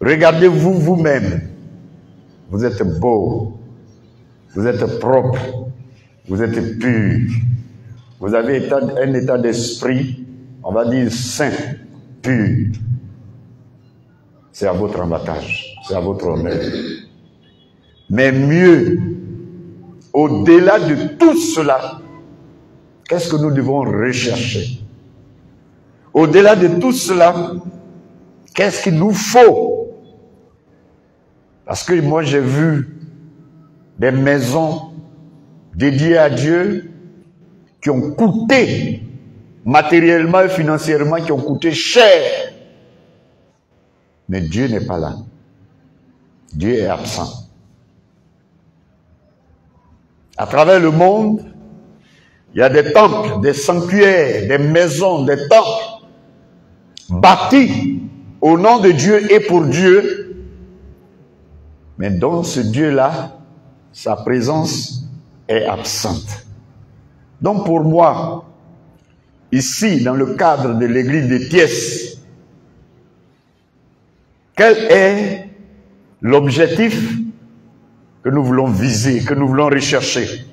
Regardez-vous vous-même. Vous êtes beau, vous êtes propre, vous êtes pur. Vous avez un état d'esprit, on va dire saint, pur. C'est à votre avantage, c'est à votre honneur. Mais mieux, au-delà de tout cela, qu'est-ce que nous devons rechercher? Au-delà de tout cela, qu'est-ce qu'il nous faut? Parce que moi j'ai vu des maisons dédiées à Dieu qui ont coûté matériellement et financièrement, qui ont coûté cher. Mais Dieu n'est pas là. Dieu est absent. À travers le monde, il y a des temples, des sanctuaires, des maisons, des temples bâtis au nom de Dieu et pour Dieu. Mais dans ce Dieu-là, sa présence est absente. Donc pour moi, ici, dans le cadre de l'église de Thiès, quel est l'objectif que nous voulons viser, que nous voulons rechercher?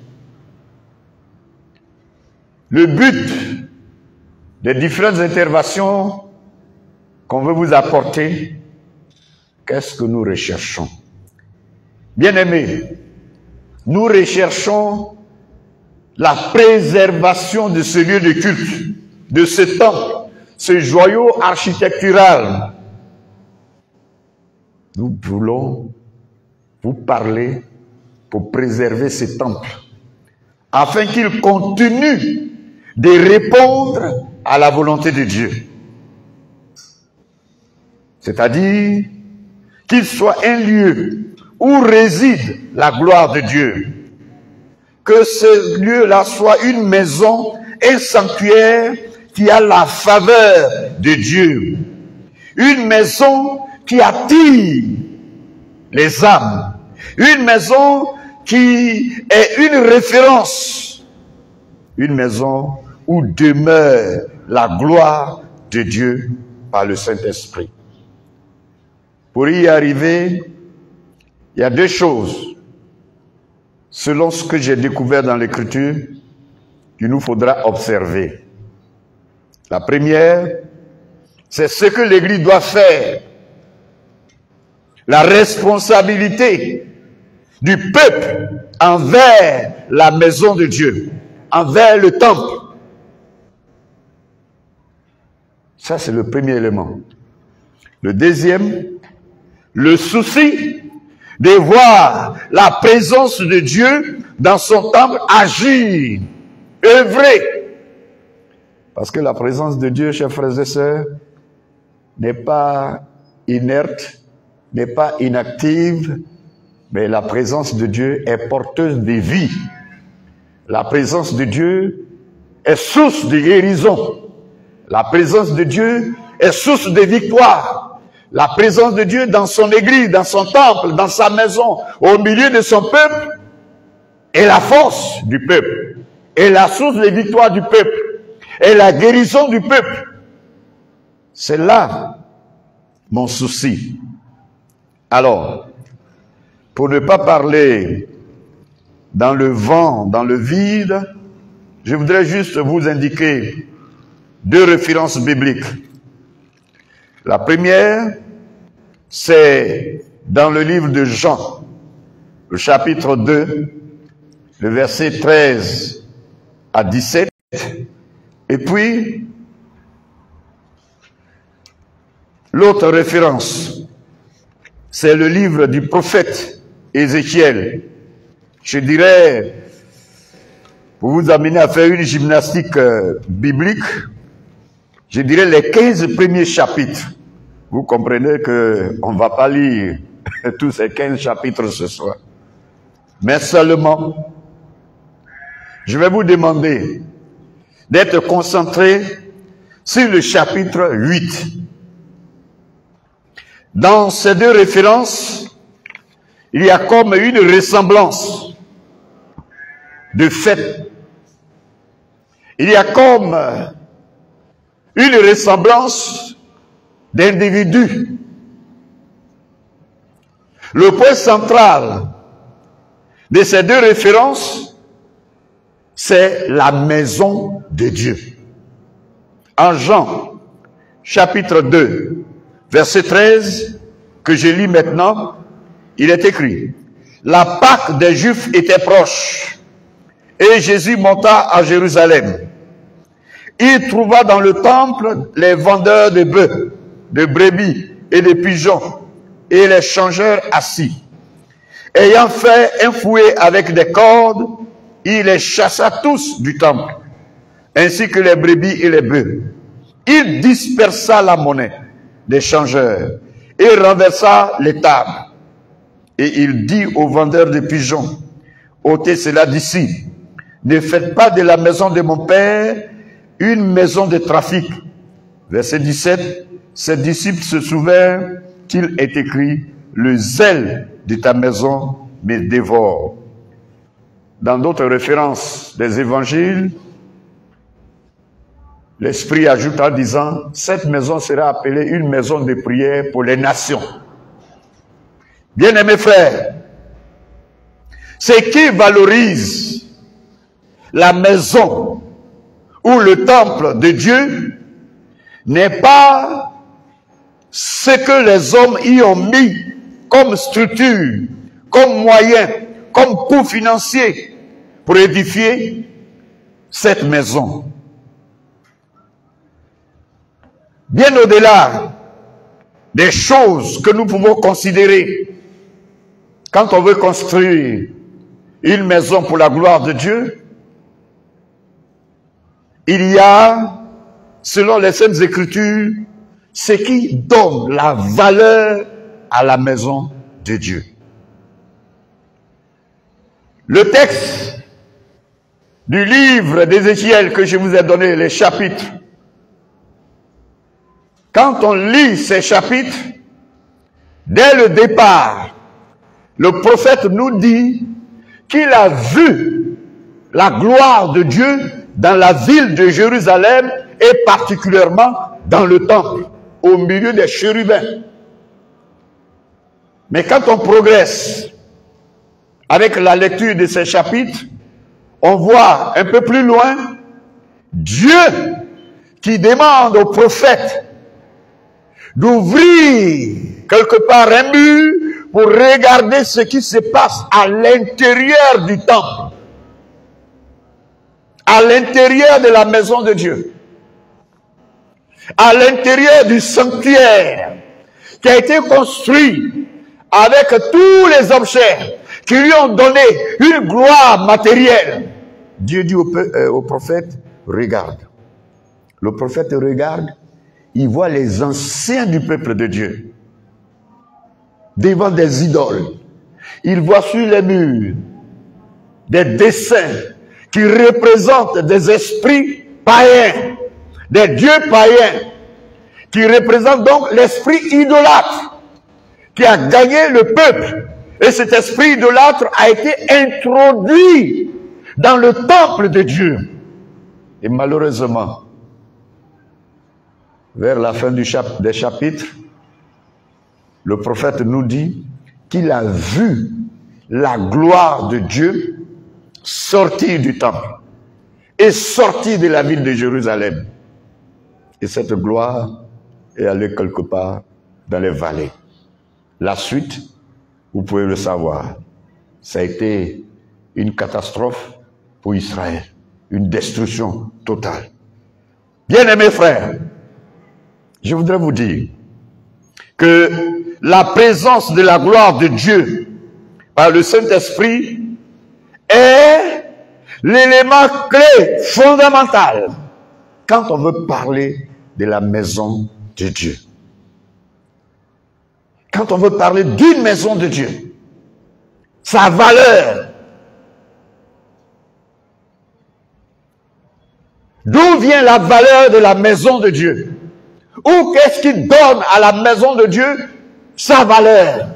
Le but des différentes interventions qu'on veut vous apporter, qu'est-ce que nous recherchons? Bien-aimés, nous recherchons la préservation de ce lieu de culte, de ce temple, ce joyau architectural. Nous voulons vous parler pour préserver ce temple, afin qu'il continue de répondre à la volonté de Dieu. C'est-à-dire qu'il soit un lieu où réside la gloire de Dieu. Que ce lieu-là soit une maison, un sanctuaire qui a la faveur de Dieu. Une maison qui attire les âmes. Une maison qui est une référence. Une maison où demeure la gloire de Dieu par le Saint-Esprit. Pour y arriver, il y a deux choses, selon ce que j'ai découvert dans l'Écriture, qu'il nous faudra observer. La première, c'est ce que l'Église doit faire. La responsabilité du peuple envers la maison de Dieu, envers le temple. Ça, c'est le premier élément. Le deuxième, le souci de voir la présence de Dieu dans son temple agir, œuvrer. Parce que la présence de Dieu, chers frères et sœurs, n'est pas inerte, n'est pas inactive, mais la présence de Dieu est porteuse de vie. La présence de Dieu est source de guérison. La présence de Dieu est source de victoire. La présence de Dieu dans son église, dans son temple, dans sa maison, au milieu de son peuple, est la force du peuple, est la source de victoire du peuple, est la guérison du peuple. C'est là mon souci. Alors, pour ne pas parler dans le vent, dans le vide, je voudrais juste vous indiquer deux références bibliques. La première, c'est dans le livre de Jean, le chapitre 2, le verset 13 à 17. Et puis, l'autre référence, c'est le livre du prophète Ézéchiel. Je dirais, pour vous amener à faire une gymnastique biblique, je dirais les 15 premiers chapitres. Vous comprenez qu'on ne va pas lire tous ces 15 chapitres ce soir. Mais seulement, je vais vous demander d'être concentré sur le chapitre 8. Dans ces deux références, il y a comme une ressemblance de fait. Il y a comme une ressemblance d'individus. Le point central de ces deux références, c'est la maison de Dieu. En Jean, chapitre 2, verset 13, que je lis maintenant, il est écrit: la Pâque des Juifs était proche, et Jésus monta à Jérusalem. Il trouva dans le temple les vendeurs de bœufs, de brebis et de pigeons, et les changeurs assis. Ayant fait un fouet avec des cordes, il les chassa tous du temple, ainsi que les brebis et les bœufs. Il dispersa la monnaie des changeurs et renversa les tables. Et il dit aux vendeurs de pigeons: ôtez cela d'ici. Ne faites pas de la maison de mon père une maison de trafic. Verset 17. Ses disciples se souvinrent qu'il est écrit: le zèle de ta maison me dévore. Dans d'autres références des évangiles, l'Esprit ajoute en disant: cette maison sera appelée une maison de prière pour les nations. Bien-aimés frères, ce qui valorise la maison ou le temple de Dieu n'est pas ce que les hommes y ont mis comme structure, comme moyen, comme coût financier pour édifier cette maison. Bien au-delà des choses que nous pouvons considérer quand on veut construire une maison pour la gloire de Dieu, il y a, selon les Saintes Écritures, ce qui donne la valeur à la maison de Dieu. Le texte du livre d'Ézéchiel que je vous ai donné, les chapitres, quand on lit ces chapitres, dès le départ, le prophète nous dit qu'il a vu la gloire de Dieu dans la ville de Jérusalem et particulièrement dans le temple, au milieu des chérubins. Mais quand on progresse avec la lecture de ces chapitres, on voit un peu plus loin Dieu qui demande au prophète d'ouvrir quelque part un mur pour regarder ce qui se passe à l'intérieur du temple, à l'intérieur de la maison de Dieu, à l'intérieur du sanctuaire qui a été construit avec tous les objets qui lui ont donné une gloire matérielle. Dieu dit au prophète: regarde. Le prophète regarde, il voit les anciens du peuple de Dieu devant des idoles. Il voit sur les murs des dessins qui représentent des esprits païens, des dieux païens, qui représentent donc l'esprit idolâtre qui a gagné le peuple. Et cet esprit idolâtre a été introduit dans le temple de Dieu. Et malheureusement, vers la fin des chapitres, le prophète nous dit qu'il a vu la gloire de Dieu sortir du temple et sortir de la ville de Jérusalem. Et cette gloire est allée quelque part dans les vallées. La suite, vous pouvez le savoir, ça a été une catastrophe pour Israël, une destruction totale. Bien-aimés frères, je voudrais vous dire que la présence de la gloire de Dieu par le Saint-Esprit est l'élément clé, fondamental, quand on veut parler de la maison de Dieu. Quand on veut parler d'une maison de Dieu, sa valeur. D'où vient la valeur de la maison de Dieu? Ou qu'est-ce qui donne à la maison de Dieu sa valeur?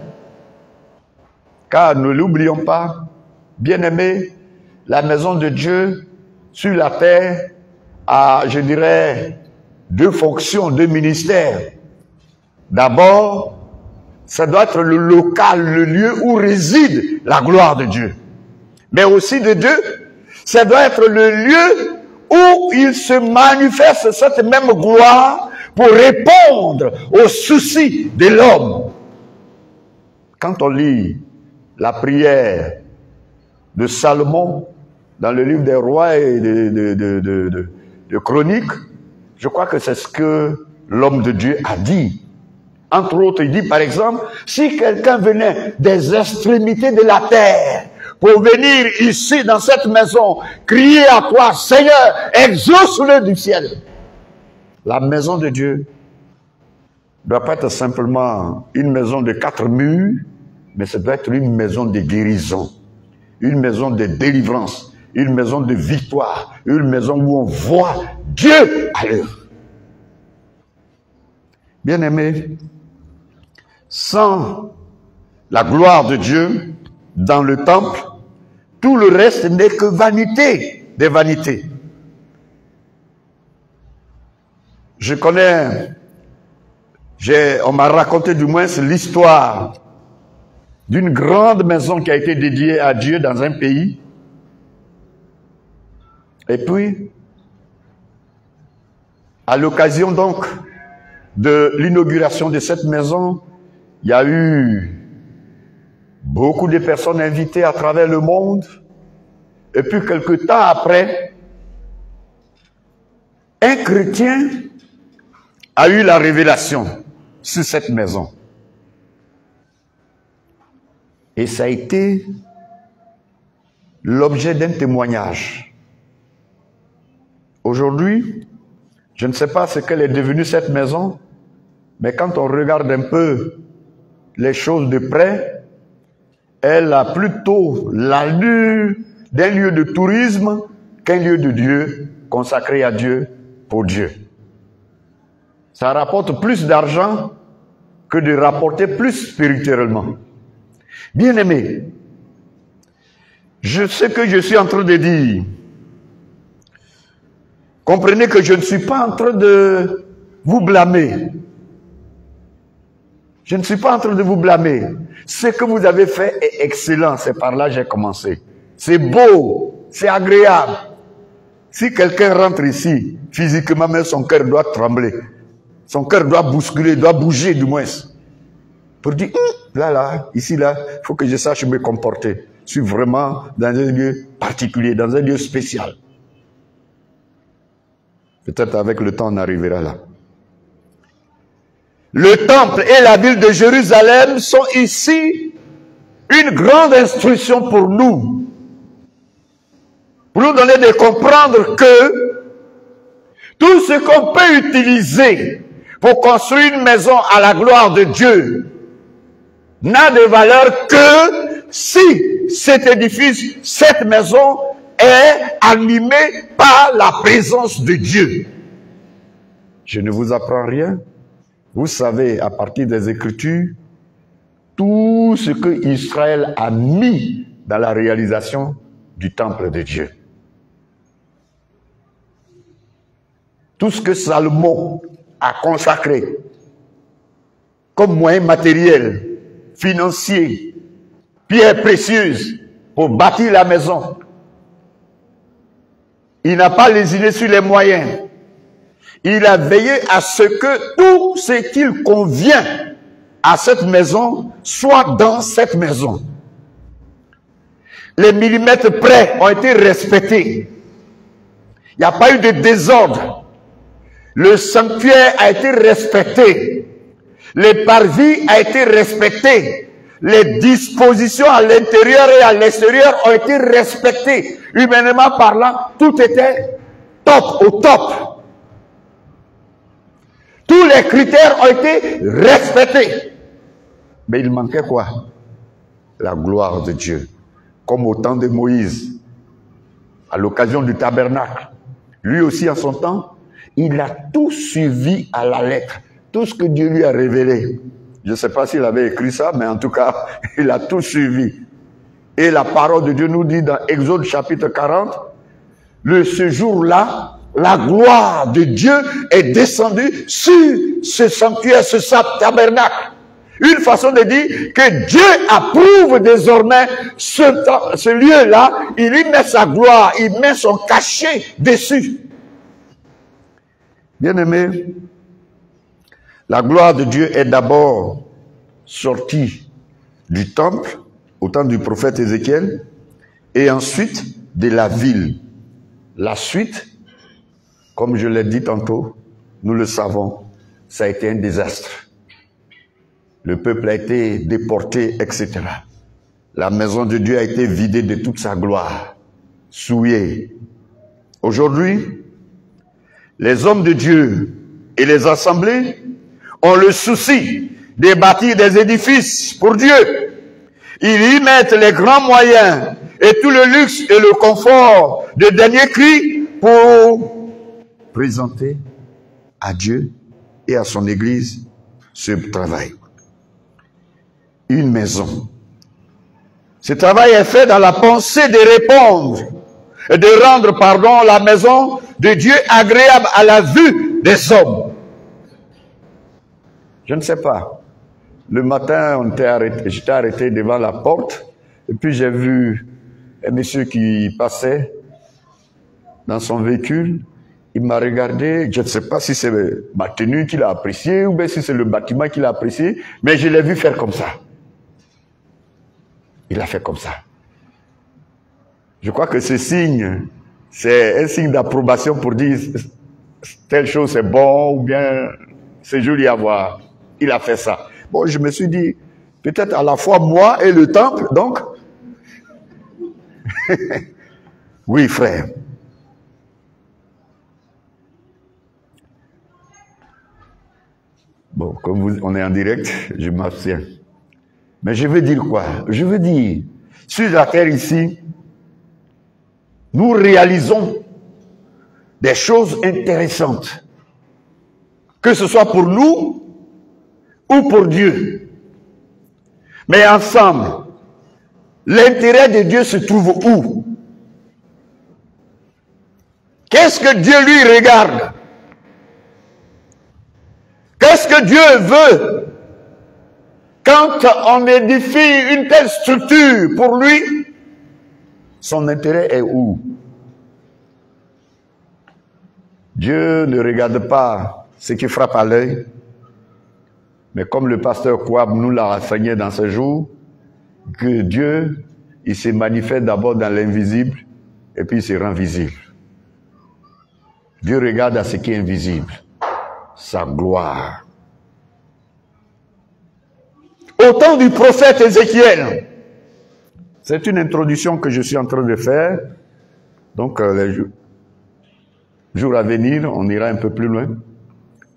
Car ne l'oublions pas, bien-aimés, la maison de Dieu sur la terre a, je dirais, deux fonctions, deux ministères. D'abord, ça doit être le local, le lieu où réside la gloire de Dieu. Mais aussi de Dieu, ça doit être le lieu où il se manifeste cette même gloire pour répondre aux soucis de l'homme. Quand on lit la prière de Salomon dans le livre des rois et de Chroniques, je crois que c'est ce que l'homme de Dieu a dit. Entre autres, il dit par exemple, si quelqu'un venait des extrémités de la terre pour venir ici dans cette maison, crier à toi, Seigneur, exauce-le du ciel. La maison de Dieu ne doit pas être simplement une maison de 4 murs, mais ça doit être une maison de guérison, une maison de délivrance, une maison de victoire, une maison où on voit Dieu à l'œuvre. Bien-aimés, sans la gloire de Dieu dans le temple, tout le reste n'est que vanité des vanités. Je connais, on m'a raconté du moins l'histoire d'une grande maison qui a été dédiée à Dieu dans un pays. Et puis, à l'occasion donc de l'inauguration de cette maison, il y a eu beaucoup de personnes invitées à travers le monde. Et puis, quelque temps après, un chrétien a eu la révélation sur cette maison. Et ça a été l'objet d'un témoignage. Aujourd'hui, je ne sais pas ce qu'elle est devenue cette maison, mais quand on regarde un peu les choses de près, elle a plutôt l'allure d'un lieu de tourisme qu'un lieu de Dieu, consacré à Dieu, pour Dieu. Ça rapporte plus d'argent que de rapporter plus spirituellement. Bien-aimés, je sais que je suis en train de dire. Comprenez que je ne suis pas en train de vous blâmer. Je ne suis pas en train de vous blâmer. Ce que vous avez fait est excellent. C'est par là que j'ai commencé. C'est beau. C'est agréable. Si quelqu'un rentre ici, physiquement, même son cœur doit trembler. Son cœur doit bousculer, doit bouger du moins. Pour dire, là, ici, là, il faut que je sache me comporter. Je suis vraiment dans un lieu particulier, dans un lieu spécial. Peut-être avec le temps, on arrivera là. Le temple et la ville de Jérusalem sont ici une grande instruction pour nous. Pour nous donner de comprendre que tout ce qu'on peut utiliser pour construire une maison à la gloire de Dieu n'a de valeur que si cet édifice, cette maison est animée par la présence de Dieu. Je ne vous apprends rien. Vous savez, à partir des Écritures, tout ce que Israël a mis dans la réalisation du temple de Dieu. Tout ce que Salomon a consacré comme moyen matériel, financier, pierres précieuses pour bâtir la maison. Il n'a pas lésiné sur les moyens. Il a veillé à ce que tout ce qu'il convient à cette maison soit dans cette maison. Les millimètres près ont été respectés. Il n'y a pas eu de désordre. Le sanctuaire a été respecté. Le parvis a été respecté. Les dispositions à l'intérieur et à l'extérieur ont été respectées. Humainement parlant, tout était top, au top. Tous les critères ont été respectés. Mais il manquait quoi? La gloire de Dieu. Comme au temps de Moïse, à l'occasion du tabernacle. Lui aussi, en son temps, il a tout suivi à la lettre. Tout ce que Dieu lui a révélé. Je ne sais pas s'il avait écrit ça, mais en tout cas, il a tout suivi. Et la parole de Dieu nous dit dans Exode chapitre 40, ce jour-là, la gloire de Dieu est descendue sur ce sanctuaire, ce tabernacle. Une façon de dire que Dieu approuve désormais ce lieu-là, il y met sa gloire, il met son cachet dessus. Bien-aimés, la gloire de Dieu est d'abord sortie du temple, au temps du prophète Ézéchiel, et ensuite de la ville. La suite, comme je l'ai dit tantôt, nous le savons, ça a été un désastre. Le peuple a été déporté, etc. La maison de Dieu a été vidée de toute sa gloire, souillée. Aujourd'hui, les hommes de Dieu et les assemblées ont le souci de bâtir des édifices pour Dieu. Ils y mettent les grands moyens et tout le luxe et le confort de dernier cri pour présenter à Dieu et à son Église ce travail. Une maison. Ce travail est fait dans la pensée de répondre et de rendre, la maison de Dieu agréable à la vue des hommes. Je ne sais pas. Le matin, j'étais arrêté devant la porte et puis j'ai vu un monsieur qui passait dans son véhicule. Il m'a regardé, je ne sais pas si c'est ma tenue qu'il a appréciée ou bien si c'est le bâtiment qu'il a apprécié, mais je l'ai vu faire comme ça. Il a fait comme ça. Je crois que ce signe, c'est un signe d'approbation pour dire telle chose c'est bon ou bien c'est joli à voir. Il a fait ça. Bon, je me suis dit, peut-être à la fois moi et le temple, donc. Oui, frère. Bon, comme on est en direct, je m'abstiens. Mais je veux dire quoi? Je veux dire, sur la terre ici, nous réalisons des choses intéressantes. Que ce soit pour nous ou pour Dieu. Mais ensemble, l'intérêt de Dieu se trouve où? Qu'est-ce que Dieu lui regarde? Qu'est-ce que Dieu veut? Quand on édifie une telle structure pour lui, son intérêt est où? Dieu ne regarde pas ce qui frappe à l'œil, mais comme le pasteur Kouab nous l'a enseigné dans ce jour, que Dieu, il se manifeste d'abord dans l'invisible et puis il se rend visible. Dieu regarde à ce qui est invisible, sa gloire. Au temps du prophète Ézéchiel, c'est une introduction que je suis en train de faire, donc les jours à venir, on ira un peu plus loin.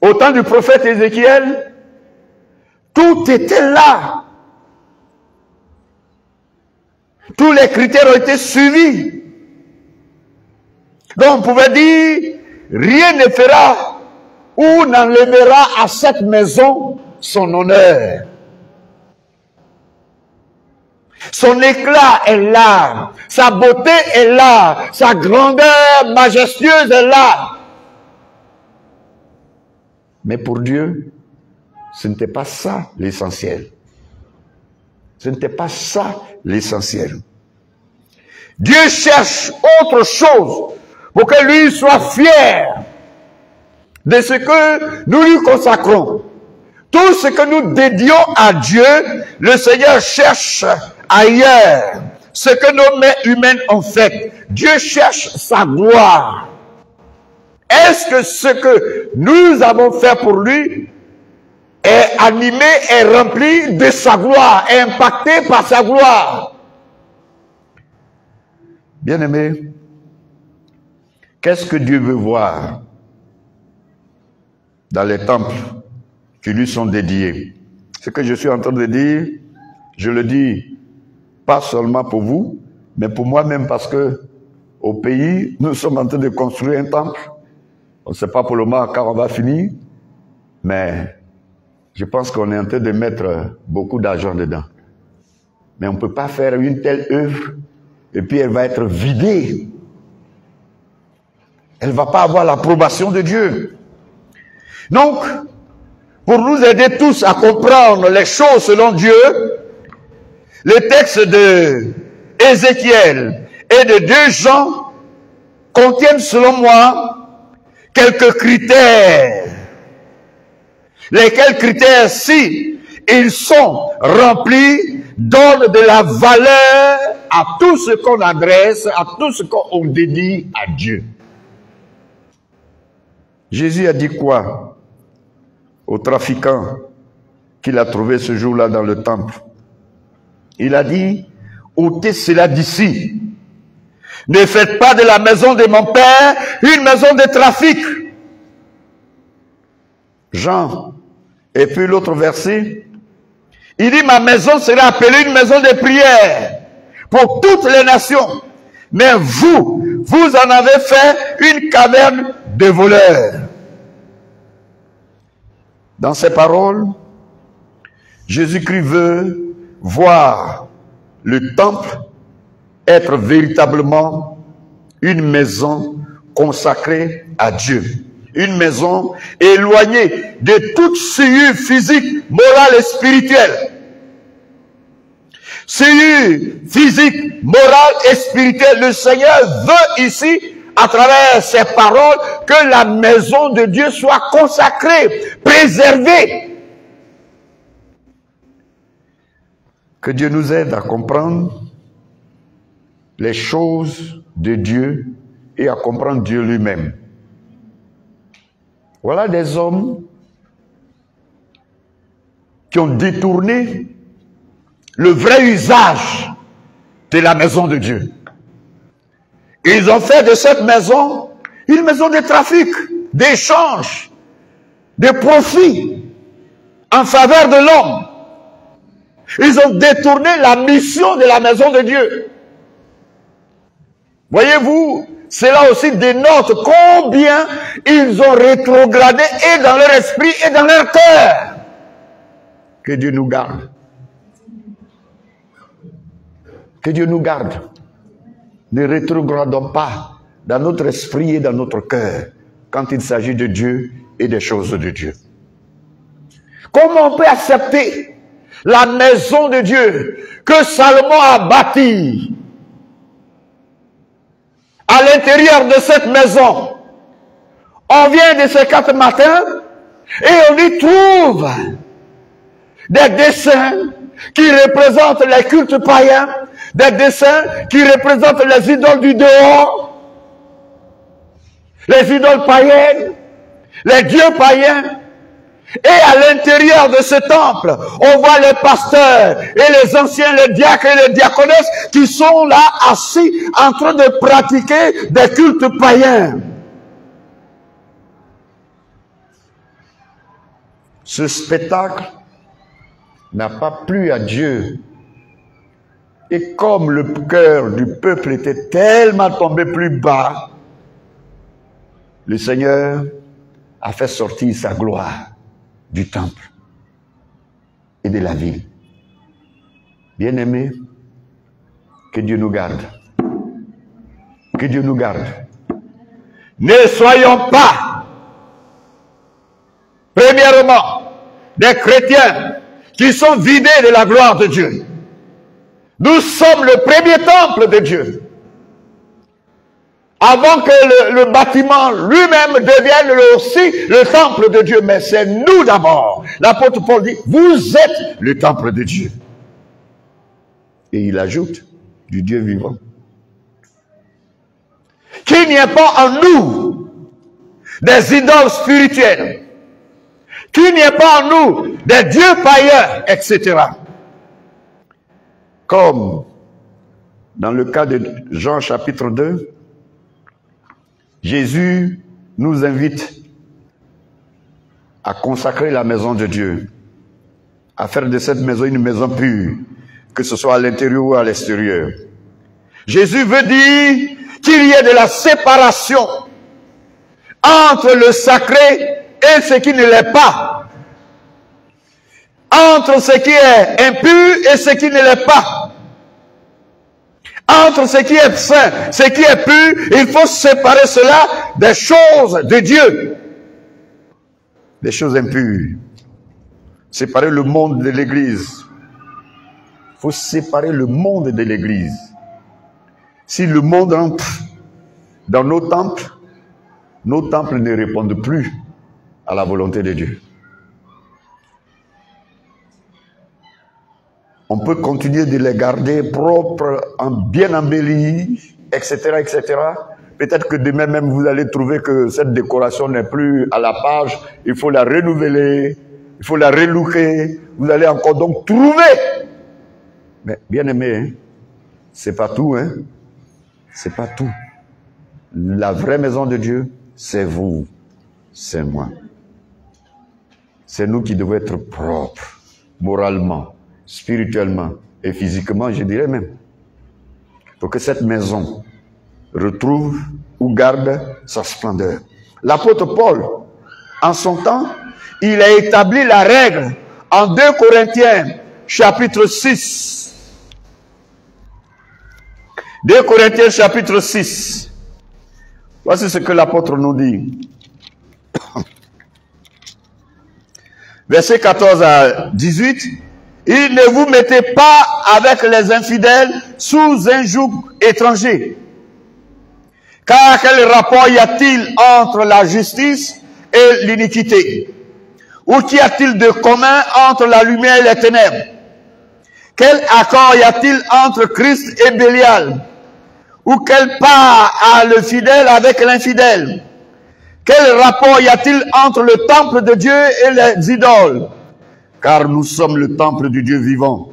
Au temps du prophète Ézéchiel, tout était là. Tous les critères ont été suivis. Donc on pouvait dire, rien ne fera ou n'enlèvera à cette maison son honneur. Son éclat est là, sa beauté est là, sa grandeur majestueuse est là. Mais pour Dieu, ce n'était pas ça l'essentiel. Ce n'était pas ça l'essentiel. Dieu cherche autre chose pour que lui soit fier de ce que nous lui consacrons. Tout ce que nous dédions à Dieu, le Seigneur cherche ailleurs ce que nos mains humaines ont fait. Dieu cherche sa gloire. Est-ce que ce que nous avons fait pour lui est animé, est rempli de sa gloire, est impacté par sa gloire? Bien-aimés, qu'est-ce que Dieu veut voir dans les temples qui lui sont dédiés? Ce que je suis en train de dire, je le dis pas seulement pour vous, mais pour moi-même, parce que au pays, nous sommes en train de construire un temple. On ne sait pas pour le moment quand on va finir, mais je pense qu'on est en train de mettre beaucoup d'argent dedans. Mais on ne peut pas faire une telle œuvre et puis elle va être vidée. Elle ne va pas avoir l'approbation de Dieu. Donc, pour nous aider tous à comprendre les choses selon Dieu, le texte de Ézéchiel et de 2 Jean contiennent selon moi quelques critères. Lesquels critères, si ils sont remplis, donnent de la valeur à tout ce qu'on adresse, à tout ce qu'on dédie à Dieu. Jésus a dit quoi aux trafiquants qu'il a trouvé ce jour-là dans le temple? Il a dit, ôtez cela d'ici. Ne faites pas de la maison de mon Père une maison de trafic. Jean. Et puis l'autre verset, il dit, ma maison sera appelée une maison de prière pour toutes les nations. Mais vous en avez fait une caverne de voleurs. Dans ces paroles, Jésus-Christ veut voir le temple être véritablement une maison consacrée à Dieu. Une maison éloignée de toute souillure physique, morale et spirituelle. Souillure physique, morale et spirituelle. Le Seigneur veut ici, à travers ces paroles, que la maison de Dieu soit consacrée, préservée. Que Dieu nous aide à comprendre les choses de Dieu et à comprendre Dieu lui-même. Voilà des hommes qui ont détourné le vrai usage de la maison de Dieu. Ils ont fait de cette maison une maison de trafic, d'échange, de profit en faveur de l'homme. Ils ont détourné la mission de la maison de Dieu. Voyez-vous, cela aussi dénote combien ils ont rétrogradé et dans leur esprit et dans leur cœur. Que Dieu nous garde. Que Dieu nous garde. Ne rétrogradons pas dans notre esprit et dans notre cœur quand il s'agit de Dieu et des choses de Dieu. Comment on peut accepter la maison de Dieu que Salomon a bâtie? À l'intérieur de cette maison, on vient de ces 4 matins et on y trouve des dessins qui représentent les cultes païens, des dessins qui représentent les idoles du dehors, les idoles païennes, les dieux païens. Et à l'intérieur de ce temple, on voit les pasteurs et les anciens, les diacres et les diaconesses qui sont là assis en train de pratiquer des cultes païens. Ce spectacle n'a pas plu à Dieu. Et comme le cœur du peuple était tellement tombé plus bas, le Seigneur a fait sortir sa gloire du temple et de la ville. Bien-aimés, que Dieu nous garde. Que Dieu nous garde. Ne soyons pas, premièrement, des chrétiens qui sont vidés de la gloire de Dieu. Nous sommes le premier temple de Dieu. Avant que le bâtiment lui-même devienne aussi le temple de Dieu. Mais c'est nous d'abord. L'apôtre Paul dit, vous êtes le temple de Dieu. Et il ajoute, du Dieu vivant. Qu'il n'y ait pas en nous des idoles spirituelles. Qu'il n'y ait pas en nous des dieux païens, etc. Comme dans le cas de Jean chapitre 2, Jésus nous invite à consacrer la maison de Dieu, à faire de cette maison une maison pure, que ce soit à l'intérieur ou à l'extérieur. Jésus veut dire qu'il y ait de la séparation entre le sacré et ce qui ne l'est pas, entre ce qui est impur et ce qui ne l'est pas. Entre ce qui est saint, ce qui est pur, il faut séparer cela des choses de Dieu. Des choses impures. séparer le monde de l'église. Il faut séparer le monde de l'église. Si le monde entre dans nos temples ne répondent plus à la volonté de Dieu. On peut continuer de les garder propres, bien embellis, etc., etc. Peut-être que demain même, vous allez trouver que cette décoration n'est plus à la page. Il faut la renouveler, il faut la relooker. Vous allez encore donc trouver. Mais bien aimé, hein, c'est pas tout, hein. C'est pas tout. La vraie maison de Dieu, c'est vous, c'est moi. C'est nous qui devons être propres, moralement, spirituellement et physiquement, je dirais même. Pour que cette maison retrouve ou garde sa splendeur. L'apôtre Paul, en son temps, il a établi la règle en 2 Corinthiens, chapitre 6. 2 Corinthiens, chapitre 6. Voici ce que l'apôtre nous dit. Versets 14 à 18. Il ne vous mettez pas avec les infidèles sous un joug étranger. Car quel rapport y a-t-il entre la justice et l'iniquité? Ou qu'y a-t-il de commun entre la lumière et les ténèbres? Quel accord y a-t-il entre Christ et Bélial? Ou quelle part a le fidèle avec l'infidèle? Quel rapport y a-t-il entre le temple de Dieu et les idoles? Car nous sommes le temple du Dieu vivant.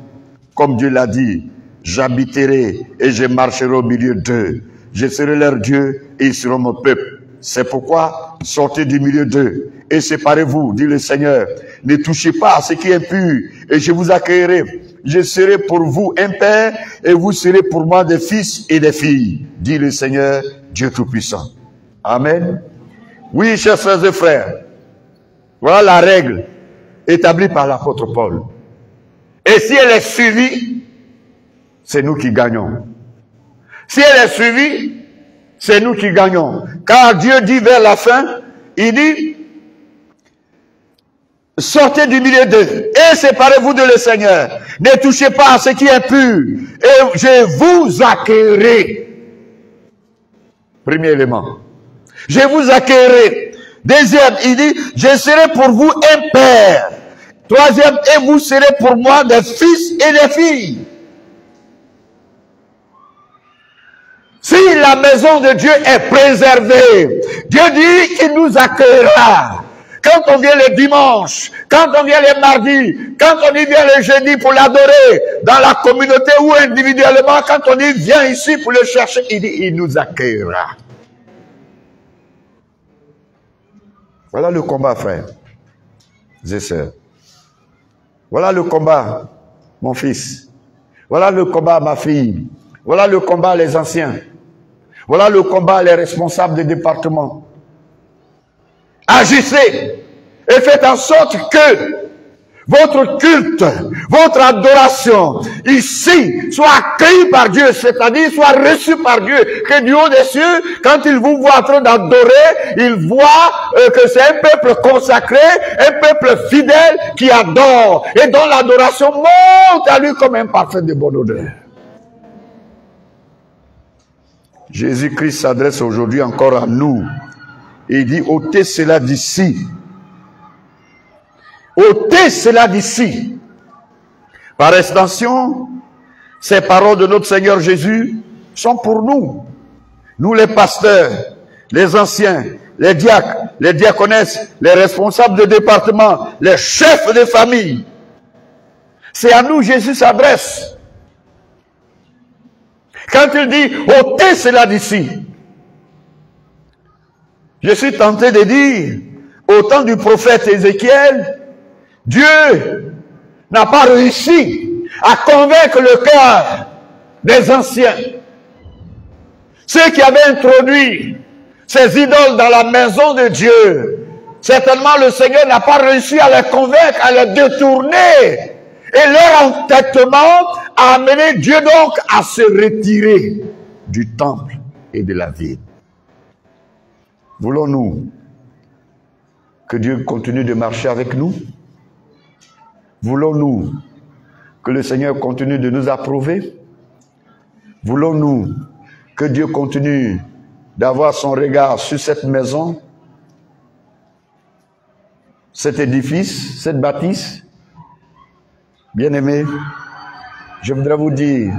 Comme Dieu l'a dit, j'habiterai et je marcherai au milieu d'eux. Je serai leur Dieu et ils seront mon peuple. C'est pourquoi sortez du milieu d'eux et séparez-vous, dit le Seigneur. Ne touchez pas à ce qui est impur et je vous accueillerai. Je serai pour vous un père et vous serez pour moi des fils et des filles, dit le Seigneur, Dieu Tout-Puissant. Amen. Oui, chers frères et frères, voilà la règle établie par l'apôtre Paul. Et si elle est suivie, c'est nous qui gagnons. Si elle est suivie, c'est nous qui gagnons. Car Dieu dit vers la fin, il dit, sortez du milieu d'eux et séparez-vous de le Seigneur. Ne touchez pas à ce qui est pur et je vous accueillerai. Premier élément. Je vous accueillerai. Deuxième, il dit, je serai pour vous un père. Troisième, et vous serez pour moi des fils et des filles. Si la maison de Dieu est préservée, Dieu dit qu'il nous accueillera. Quand on vient le dimanche, quand on vient les mardis, quand on y vient le jeudi pour l'adorer, dans la communauté ou individuellement, quand on y vient ici pour le chercher, il dit, il nous accueillera. Voilà le combat, frère et sœurs. Voilà le combat, mon fils. Voilà le combat, ma fille. Voilà le combat, les anciens. Voilà le combat, les responsables des départements. Agissez et faites en sorte que votre culte, votre adoration ici soit accueillie par Dieu, c'est-à-dire soit reçue par Dieu. Que du haut des cieux, quand il vous voit en train d'adorer, il voit que c'est un peuple consacré, un peuple fidèle qui adore et dont l'adoration monte à lui comme un parfum de bonne odeur. Jésus-Christ s'adresse aujourd'hui encore à nous. Et il dit, ôtez cela d'ici. Ôtez cela d'ici. Par extension, ces paroles de notre Seigneur Jésus sont pour nous. Nous les pasteurs, les anciens, les diacres, les diaconesses, les responsables de département, les chefs de famille. C'est à nous Jésus s'adresse. Quand il dit, ôtez cela d'ici. Je suis tenté de dire, au temps du prophète Ézéchiel, Dieu n'a pas réussi à convaincre le cœur des anciens. Ceux qui avaient introduit ces idoles dans la maison de Dieu, certainement le Seigneur n'a pas réussi à les convaincre, à les détourner. Et leur entêtement a amené Dieu donc à se retirer du temple et de la ville. Voulons-nous que Dieu continue de marcher avec nous? Voulons-nous que le Seigneur continue de nous approuver? Voulons-nous que Dieu continue d'avoir son regard sur cette maison, cet édifice, cette bâtisse? Bien-aimés, je voudrais vous dire,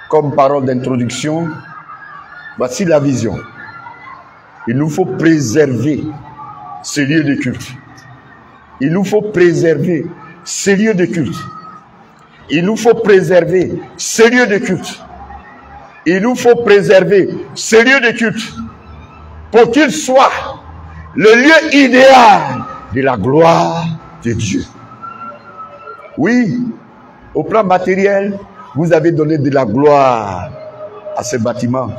comme parole d'introduction, voici la vision. Il nous faut préserver ce lieu de culte. Il nous faut préserver ce lieu de culte. Il nous faut préserver ce lieu de culte. Il nous faut préserver ce lieu de culte pour qu'il soit le lieu idéal de la gloire de Dieu. Oui, au plan matériel, vous avez donné de la gloire à ce bâtiment.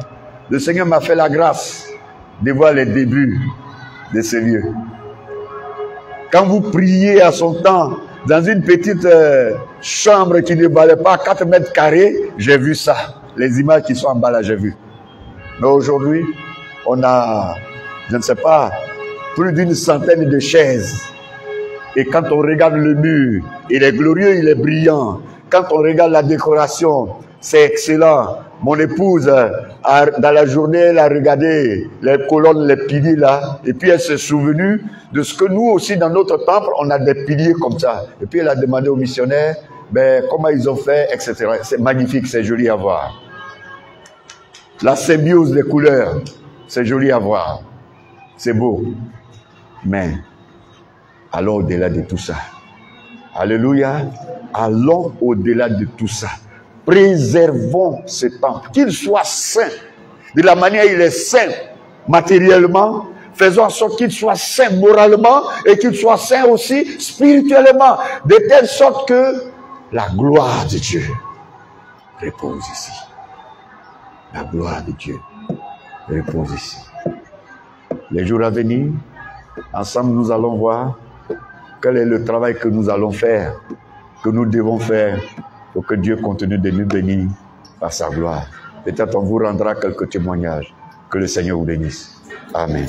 Le Seigneur m'a fait la grâce de voir les débuts de ce lieu. Quand vous priez à son temps, dans une petite chambre qui ne valait pas 4 mètres carrés, j'ai vu ça. Les images qui sont en bas là, j'ai vu. Mais aujourd'hui, on a, je ne sais pas, plus d'une centaine de chaises. Et quand on regarde le mur, il est glorieux, il est brillant. Quand on regarde la décoration, c'est excellent. Mon épouse, dans la journée, elle a regardé les colonnes, les piliers là. Et puis elle s'est souvenue de ce que nous aussi, dans notre temple, on a des piliers comme ça. Et puis elle a demandé aux missionnaires, ben, comment ils ont fait, etc. C'est magnifique, c'est joli à voir. La symbiose des couleurs, c'est joli à voir. C'est beau. Mais, allons au-delà de tout ça. Alléluia. Allons au-delà de tout ça. Préservons ce temple, qu'il soit saint. De la manière il est saint matériellement, faisons en sorte qu'il soit saint moralement et qu'il soit saint aussi spirituellement, de telle sorte que la gloire de Dieu repose ici. La gloire de Dieu repose ici. Les jours à venir, ensemble nous allons voir quel est le travail que nous allons faire, que nous devons faire pour que Dieu continue de nous bénir par sa gloire. Peut-être on vous rendra quelques témoignages. Que le Seigneur vous bénisse. Amen.